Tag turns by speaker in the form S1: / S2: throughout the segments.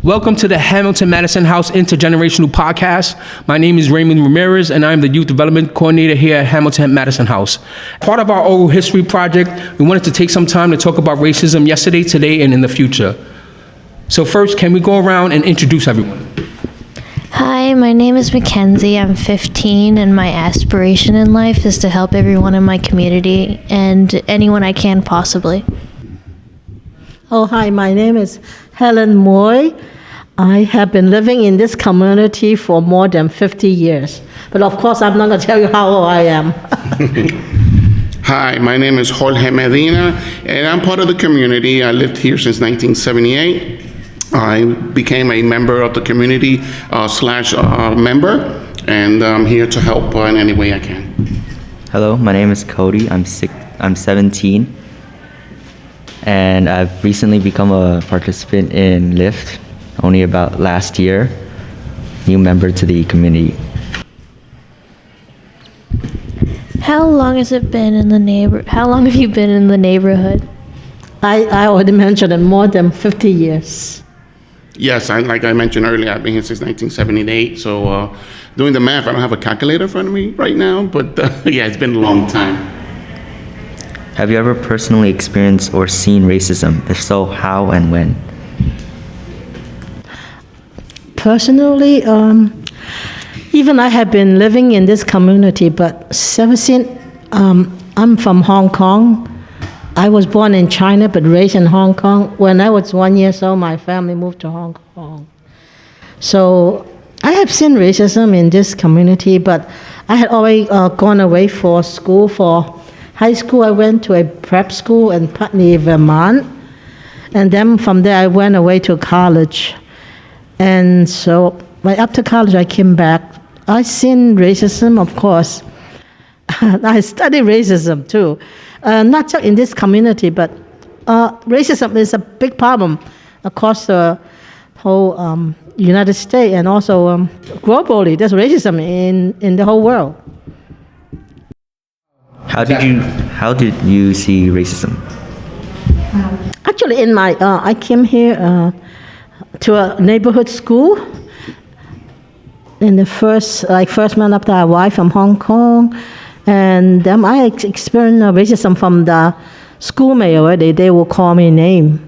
S1: Welcome to the Hamilton-Madison House Intergenerational Podcast. My name is Raymond Ramirez, and I'm the Youth Development Coordinator here at Hamilton-Madison House. Part of our oral history project, we wanted to take some time to talk about racism yesterday, today, and in the future. So first, can we go around and introduce everyone?
S2: Hi, my name is Mackenzie. I'm 15, and my aspiration in life is to help everyone in my community and anyone I can possibly.
S3: Oh, hi, my name is Helen Moy. I have been living in this community for more than 50 years. But of course, I'm not going to tell you how old I am.
S4: Hi, my name is Jorge Medina, and I'm part of the community. I lived here since 1978. I became a member of the community member, and I'm here to help in any way I can.
S5: Hello, my name is Cody. I'm 17, and I've recently become a participant in LIFT, only about last year, new member to the community.
S2: How long has it been in the How long have you been in the neighborhood?
S3: I already mentioned it, more than 50 years.
S4: Yes, like I mentioned earlier, I've been here since 1978, so doing the math, I don't have a calculator in front of me right now, but yeah, it's been a long time.
S5: Have you ever personally experienced or seen racism? If so, how and when?
S3: Personally, even I have been living in this community, but since I'm from Hong Kong. I was born in China but raised in Hong Kong. When I was 1 year old, my family moved to Hong Kong. So I have seen racism in this community, but I had already gone away for school. For high school, I went to a prep school in Putney, Vermont. And then from there, I went away to college. And so right after college, I came back. I seen racism, of course. I studied racism too. Not just in this community, but racism is a big problem across the whole United States and also globally. There's racism in the whole world.
S5: How did you see racism?
S3: Actually, I came here to a neighborhood school. In the first month after I arrived from Hong Kong. And then I experienced racism from the schoolmate already. They will call me name.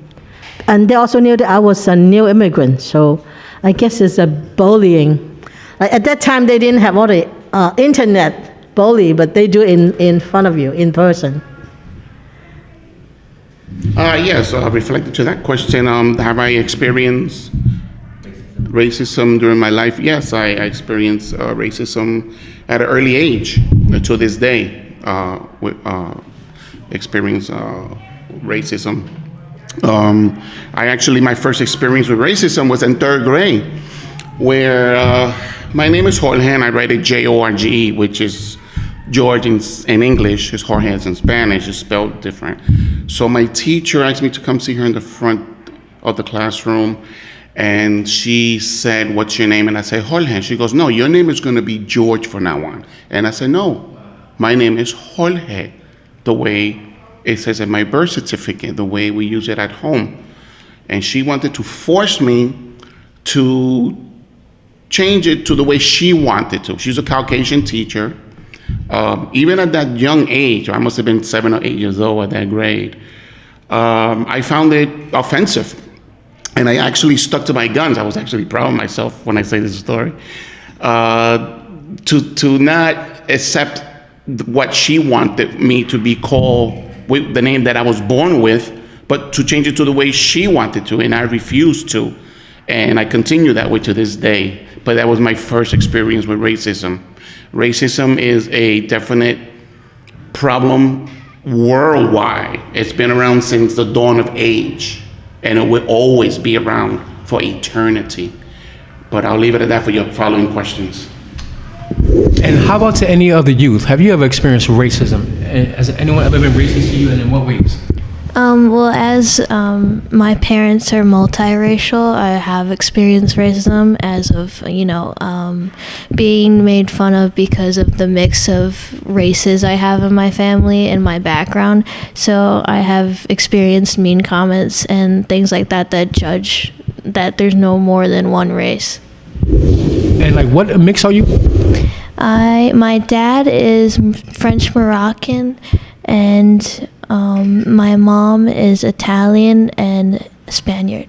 S3: And they also knew that I was a new immigrant. So I guess it's a bullying. Like at that time, they didn't have all the internet bully, but they do in front of you, in person.
S4: Yes, reflecting to that question, have I experienced racism during my life? Yes, I experienced racism at an early age. To this day, experience racism. My first experience with racism was in third grade, where my name is Jorge, and I write it Jorge, which is George in English, is Jorge in Spanish, it's spelled different. So my teacher asked me to come see her in the front of the classroom, and she said, "What's your name?" And I said, "Jorge." And she goes, "No, your name is going to be George from now on." And I said, "No, my name is Jorge, the way it says in my birth certificate, the way we use it at home." And she wanted to force me to change it to the way she wanted to. She's a Caucasian teacher. Even at that young age, I must have been 7 or 8 years old at that grade, I found it offensive. And I actually stuck to my guns. I was actually proud of myself when I say this story. To not accept what she wanted me to be called with the name that I was born with, but to change it to the way she wanted to, and I refused to. And I continue that way to this day. But that was my first experience with racism. Racism is a definite problem worldwide. It's been around since the dawn of age. And it will always be around for eternity. But I'll leave it at that for your following questions.
S1: And how about to any other youth? Have you ever experienced racism? Has anyone ever been racist to you, and in what ways?
S2: Well, as my parents are multiracial, I have experienced racism as of, being made fun of because of the mix of races I have in my family and my background. So I have experienced mean comments and things like that that judge that there's no more than one race.
S1: And like, what mix are you?
S2: My dad is French Moroccan, and my mom is Italian and Spaniard.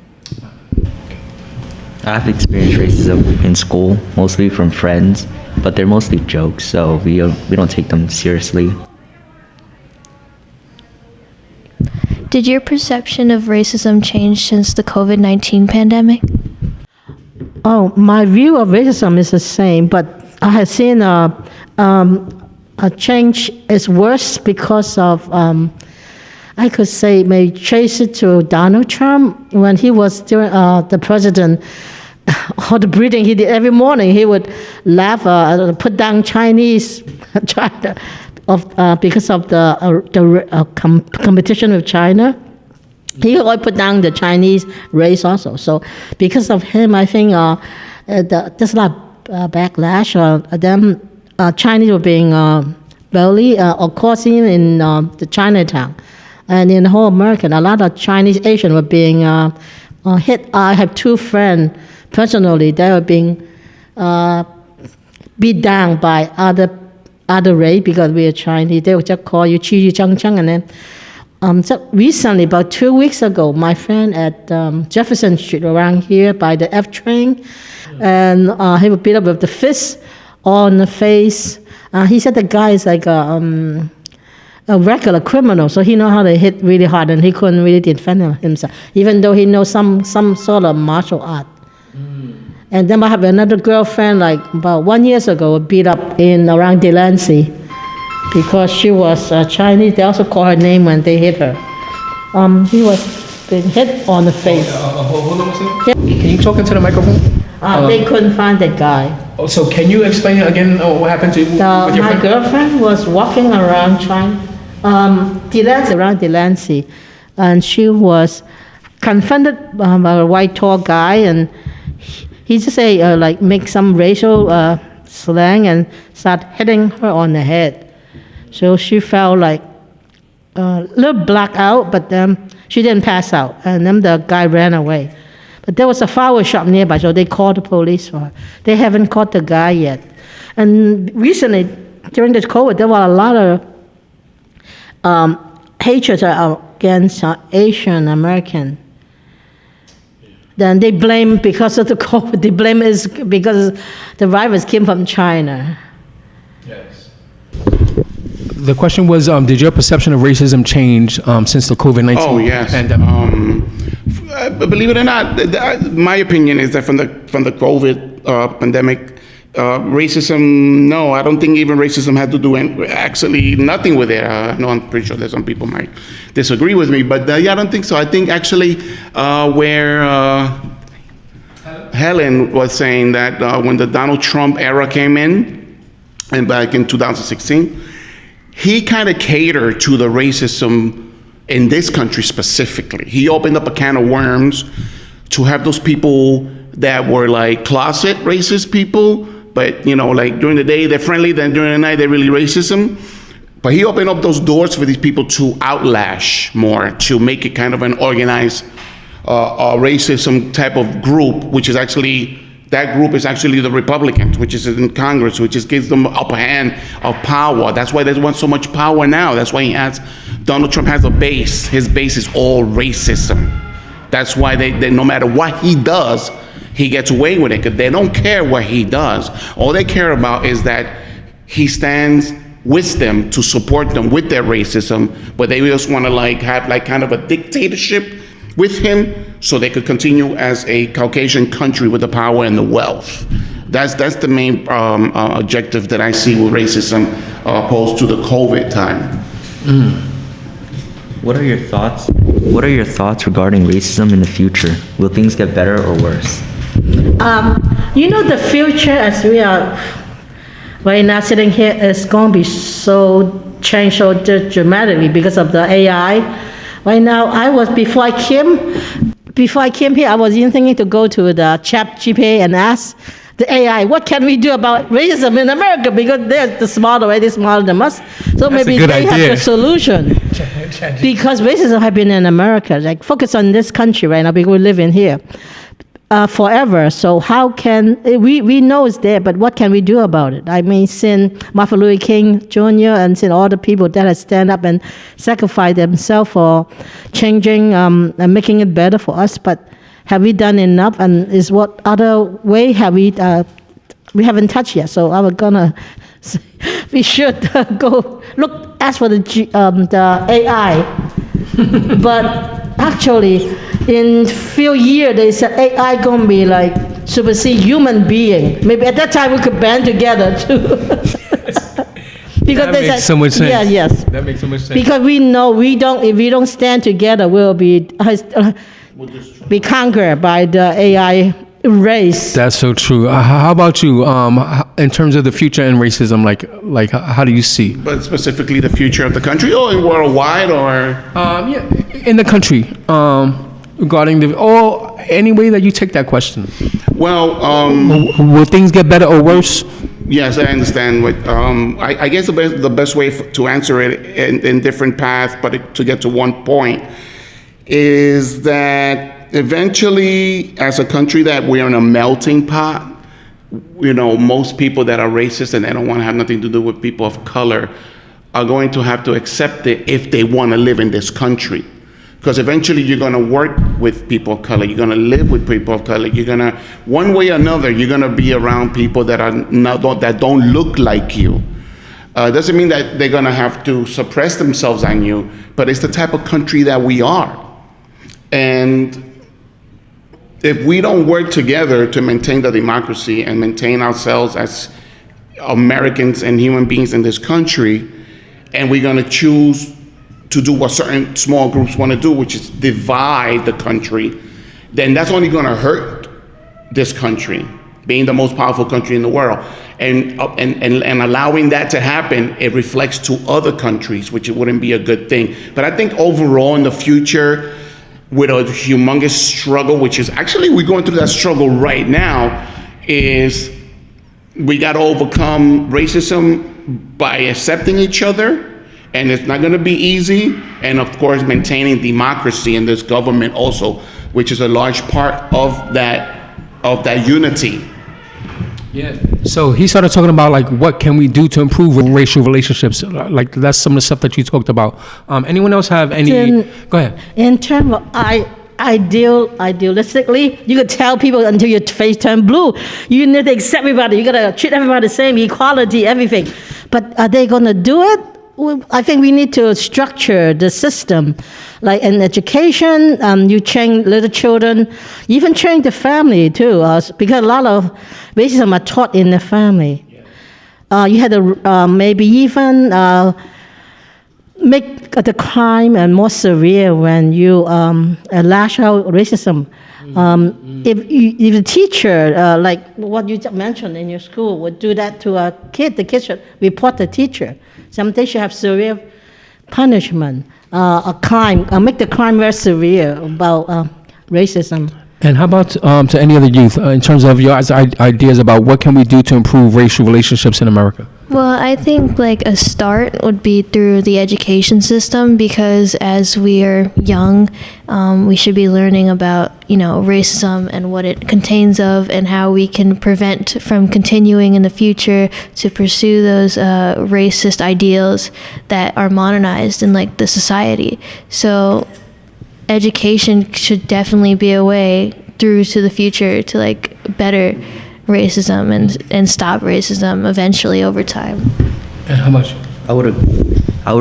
S5: I've experienced racism in school, mostly from friends, but they're mostly jokes, so we don't take them seriously.
S2: Did your perception of racism change since the COVID-19 pandemic?
S3: Oh, my view of racism is the same, but I have seen a change is worse because of, I could say, maybe trace it to Donald Trump when he was the president. All the breathing he did every morning, he would laugh, put down Chinese, because of the competition with China. He always put down the Chinese race also. So because of him, I think there's a lot of backlash. Them Chinese were being bullied, of course, even in the Chinatown. And in the whole America, a lot of Chinese Asian were being hit. I have two friends personally, they were being beat down by other race because we are Chinese. They would just call you Chi Chi Chang Chang. And then so recently, about 2 weeks ago, my friend at Jefferson Street around here by the F train, and he was beat up with the fist on the face. He said the guy is like a regular criminal, so he know how to hit really hard, and he couldn't really defend himself, even though he knows some sort of martial art. And then I have another girlfriend, like about 1 year ago, beat up around Delancey because she was Chinese. They also call her name when they hit her. He was being hit on the face.
S1: Hold on a second. Can you talk into the microphone?
S3: They couldn't find that guy.
S1: So can you explain again what happened to you with your
S3: My
S1: friend?
S3: girlfriend was walking around Delancey, and she was confronted by a white tall guy, and he just make some racial slang and start hitting her on the head. So she felt like a little black out, but she didn't pass out, and then the guy ran away. But there was a flower shop nearby, so they called the police for her. They haven't caught the guy yet. And recently, during this COVID, there were a lot of hatred against Asian American. Then they blame because of the COVID. They blame is because the virus came from China.
S1: Yes. The question was, did your perception of racism change since the COVID-19 pandemic?
S4: Believe it or not, my opinion is that from the COVID pandemic, racism, no, I don't think even racism had to do actually nothing with it. No, I'm pretty sure that some people might disagree with me, but yeah, I don't think so. I think actually where Helen was saying that when the Donald Trump era came in, and back in 2016, he kind of catered to the racism in this country specifically. He opened up a can of worms to have those people that were like closet racist people, but like during the day they're friendly, then during the night they're really racism. But he opened up those doors for these people to outlash more, to make it kind of an organized racism type of group, which is actually, that group is actually the Republicans, which is in Congress, which just gives them upper hand of power. That's why they want so much power now. That's why Donald Trump has a base. His base is all racism. That's why they no matter what he does, he gets away with it, because they don't care what he does. All they care about is that he stands with them to support them with their racism, but they just want to have kind of a dictatorship with him so they could continue as a Caucasian country with the power and the wealth. That's the main objective that I see with racism opposed to the COVID time.
S5: What are your thoughts? What are your thoughts regarding racism in the future? Will things get better or worse?
S3: The future as we are right now sitting here is going to be changed so dramatically because of the AI. Right now, before I came here, I was even thinking to go to the ChatGPT and ask the AI, what can we do about racism in America? Because they're the smarter, right? They're smarter than us. So
S1: That's
S3: maybe they have the solution. Because racism has been in America, focus on this country right now because we live in here. forever. So how can we know it's there, but what can we do about it? I mean, since Martin Luther King Jr. and since all the people that have stand up and sacrificed themselves for changing and making it better for us, but have we done enough? And is what other way have we haven't touched yet? So I'm gonna we should go ask for the AI, but actually. In few years, they said AI gonna be like supersede human being. Maybe at that time we could band together too. Because
S1: That makes so much sense.
S3: Yeah, yes.
S1: That makes so much sense.
S3: Because we know if we don't stand together, we'll be conquered by the AI race.
S1: That's so true. How about you? In terms of the future and racism, like how do you see?
S4: But specifically the future of the country, or worldwide, or?
S1: Yeah, in the country. Regarding any way that you take that question.
S4: Well,
S1: Will things get better or worse?
S4: yes, I understand. What I guess the best way to answer it in different paths, but to get to one point, is that eventually, as a country, that we're in a melting pot. You know, most people that are racist and they don't want to have nothing to do with people of color are going to have to accept it if they want to live in this country. Because eventually you're going to work with people of color, you're going to live with people of color, you're going to, one way or another, you're going to be around people that don't look like you. Doesn't mean that they're going to have to suppress themselves on you, but it's the type of country that we are. And if we don't work together to maintain the democracy and maintain ourselves as Americans and human beings in this country, and we're going to choose to do what certain small groups want to do, which is divide the country, then that's only going to hurt this country, being the most powerful country in the world. And allowing that to happen, it reflects to other countries, which it wouldn't be a good thing. But I think overall in the future, with a humongous struggle, which is actually we're going through that struggle right now, is we got to overcome racism by accepting each other. And it's not going to be easy. And of course, maintaining democracy in this government also, which is a large part of that unity.
S1: Yeah. So he started talking about like what can we do to improve racial relationships? Like that's some of the stuff that you talked about. Anyone else have any? Go ahead.
S3: In terms of idealistically, you could tell people until your face turn blue. You need to accept everybody. You gotta treat everybody the same, equality, everything. But are they gonna do it? I think we need to structure the system, like in education. You train little children, even train the family too, because a lot of racism are taught in the family. You had to maybe even make the crime and more severe when you lash out racism. If the teacher, like what you mentioned in your school, would do that to a kid, the kid should report the teacher. Sometimes should have severe punishment, a crime, make the crime very severe about racism.
S1: And how about to any other youth in terms of your ideas about what can we do to improve racial relationships in America?
S2: Well, I think like a start would be through the education system, because as we are young, we should be learning about, racism and what it contains of, and how we can prevent from continuing in the future to pursue those racist ideals that are modernized in like the society. So education should definitely be a way through to the future to like better racism and stop racism eventually over time.
S1: And how much?
S5: I would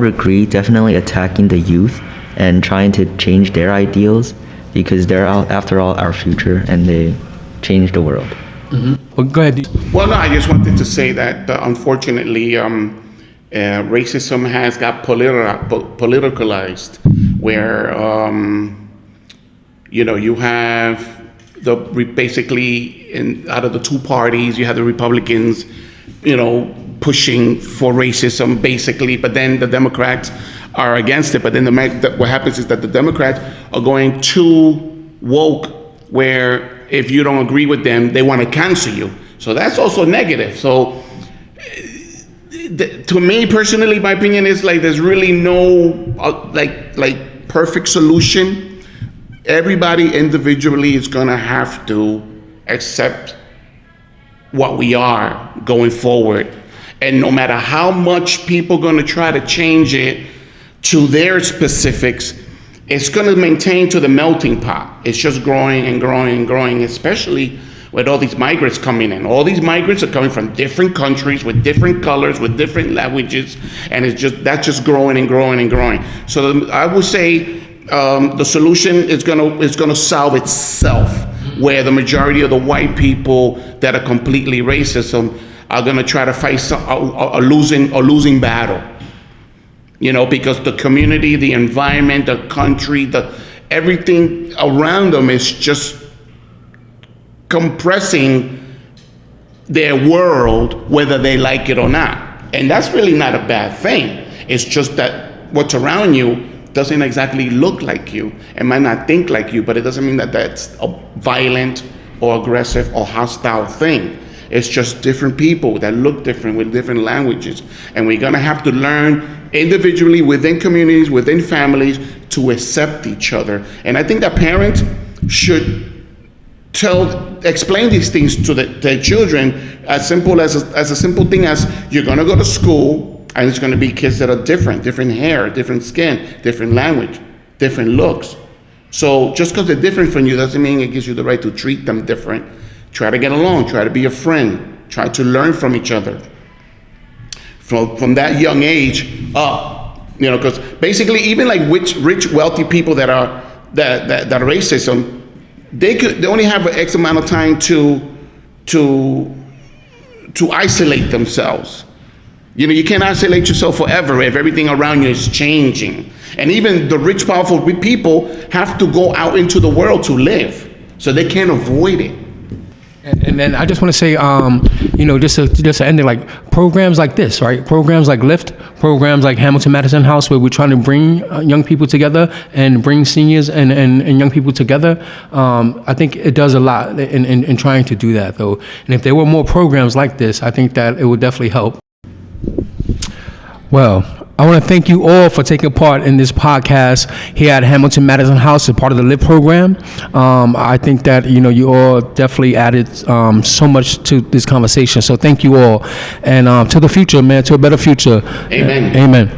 S5: agree, definitely attacking the youth and trying to change their ideals, because they're after all our future and they change the world.
S1: Mm-hmm. Well, go ahead.
S4: Well, no, I just wanted to say that unfortunately racism has got politicalized, where you have basically out of the two parties, you have the Republicans, pushing for racism basically, but then the Democrats are against it. But then what happens is that the Democrats are going too woke, where if you don't agree with them, they want to cancel you. So that's also negative. So to me personally, my opinion is like there's really no like perfect solution. everybody individually is going to have to accept what we are going forward. And no matter how much people are going to try to change it to their specifics, it's going to maintain to the melting pot. It's just growing and growing and growing, especially with all these migrants coming in. All these migrants are coming from different countries with different colors, with different languages, and that's just growing and growing and growing. So I would say the solution is gonna solve itself, where the majority of the white people that are completely racist are gonna try to fight a losing battle. You know, because the community, the environment, the country, everything around them is just compressing their world, whether they like it or not. And that's really not a bad thing. It's just that what's around you doesn't exactly look like you and might not think like you, but it doesn't mean that that's a violent or aggressive or hostile thing. It's just different people that look different with different languages. And we're gonna have to learn individually within communities, within families, to accept each other. And I think that parents should explain these things to their children as simple as a simple thing as you're gonna go to school and it's gonna be kids that are different hair, different skin, different language, different looks. So just because they're different from you doesn't mean it gives you the right to treat them different. Try to get along, try to be a friend, try to learn from each other. From that young age up, you know, because basically even like rich, wealthy people that are racism, they only have an X amount of time to isolate themselves. You know, you can't isolate yourself forever if everything around you is changing. And even the rich, powerful people have to go out into the world to live, so they can't avoid it.
S1: And then I just want to say, you know, just to end it, like programs like this, right? Programs like LIFT, programs like Hamilton Madison House, where we're trying to bring young people together and bring seniors and young people together. I think it does a lot in trying to do that, though. And if there were more programs like this, I think that it would definitely help. Well, I want to thank you all for taking part in this podcast here at Hamilton Madison House as part of the LIVE program. I think that, you know, you all definitely added so much to this conversation. So thank you all. And to the future, man, to a better future.
S4: Amen.
S1: Amen.